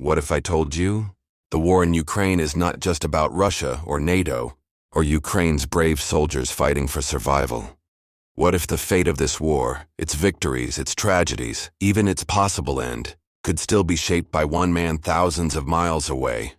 What if I told you? The war in Ukraine is not just about Russia or NATO, or Ukraine's brave soldiers fighting for survival. What if the fate of this war, its victories, its tragedies, even its possible end, could still be shaped by one man thousands of miles away?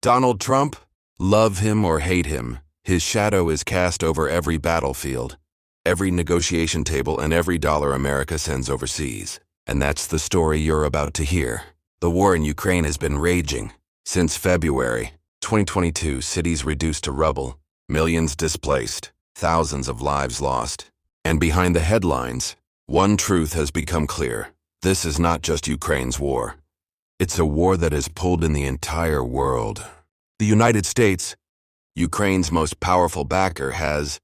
Donald Trump? Love him or hate him, his shadow is cast over every battlefield, every negotiation table, and every dollar America sends overseas. And that's the story you're about to hear. The war in Ukraine has been raging since February 2022, cities reduced to rubble, millions displaced, thousands of lives lost. And behind the headlines, one truth has become clear. This is not just Ukraine's war. It's a war that has pulled in the entire world. The United States, Ukraine's most powerful backer, has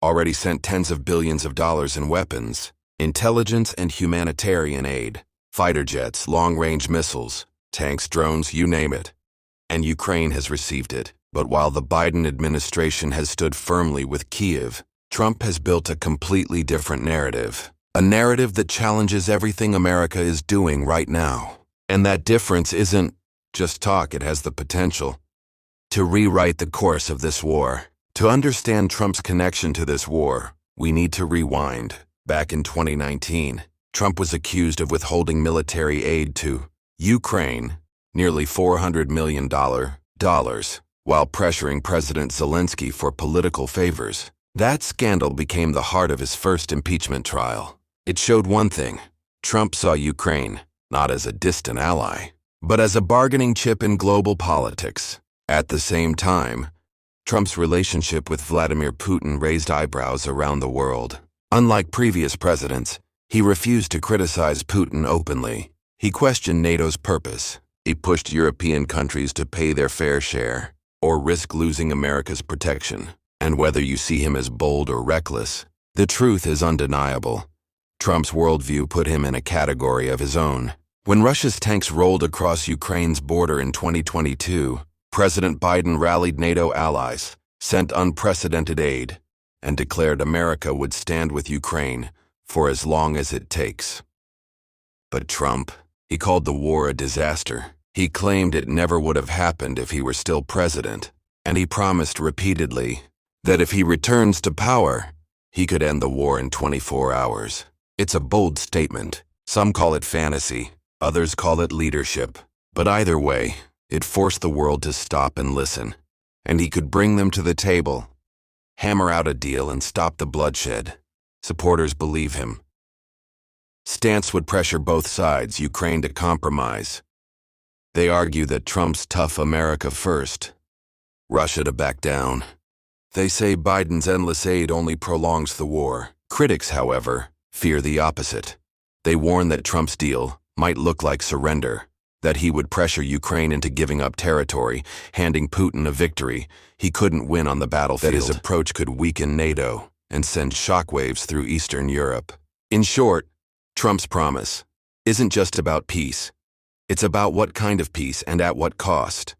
already sent tens of billions of dollars in weapons, intelligence, and humanitarian aid. Fighter jets, long-range missiles, tanks, drones, you name it. And Ukraine has received it. But while the Biden administration has stood firmly with Kyiv, Trump has built a completely different narrative. A narrative that challenges everything America is doing right now. And that difference isn't just talk, it has the potential to rewrite the course of this war. To understand Trump's connection to this war, we need to rewind. Back in 2019, Trump was accused of withholding military aid to Ukraine, nearly $400 million, while pressuring President Zelensky for political favors. That scandal became the heart of his first impeachment trial. It showed one thing: Trump saw Ukraine not as a distant ally, but as a bargaining chip in global politics. At the same time, Trump's relationship with Vladimir Putin raised eyebrows around the world. Unlike previous presidents, he refused to criticize Putin openly. He questioned NATO's purpose. He pushed European countries to pay their fair share, or risk losing America's protection. And whether you see him as bold or reckless, the truth is undeniable. Trump's worldview put him in a category of his own. When Russia's tanks rolled across Ukraine's border in 2022, President Biden rallied NATO allies, sent unprecedented aid, and declared America would stand with Ukraine for as long as it takes. But Trump, he called the war a disaster. He claimed it never would have happened if he were still president, and he promised repeatedly that if he returns to power, he could end the war in 24 hours. It's a bold statement. Some call it fantasy, others call it leadership. But either way, it forced the world to stop and listen, and he could bring them to the table, hammer out a deal, and stop the bloodshed. Supporters believe him. Stance would pressure both sides, Ukraine to compromise. They argue that Trump's tough America first, Russia to back down. They say Biden's endless aid only prolongs the war. Critics, however, fear the opposite. They warn that Trump's deal might look like surrender, that he would pressure Ukraine into giving up territory, handing Putin a victory he couldn't win on the battlefield. That his approach could weaken NATO and send shockwaves through Eastern Europe. In short, Trump's promise isn't just about peace. It's about what kind of peace and at what cost.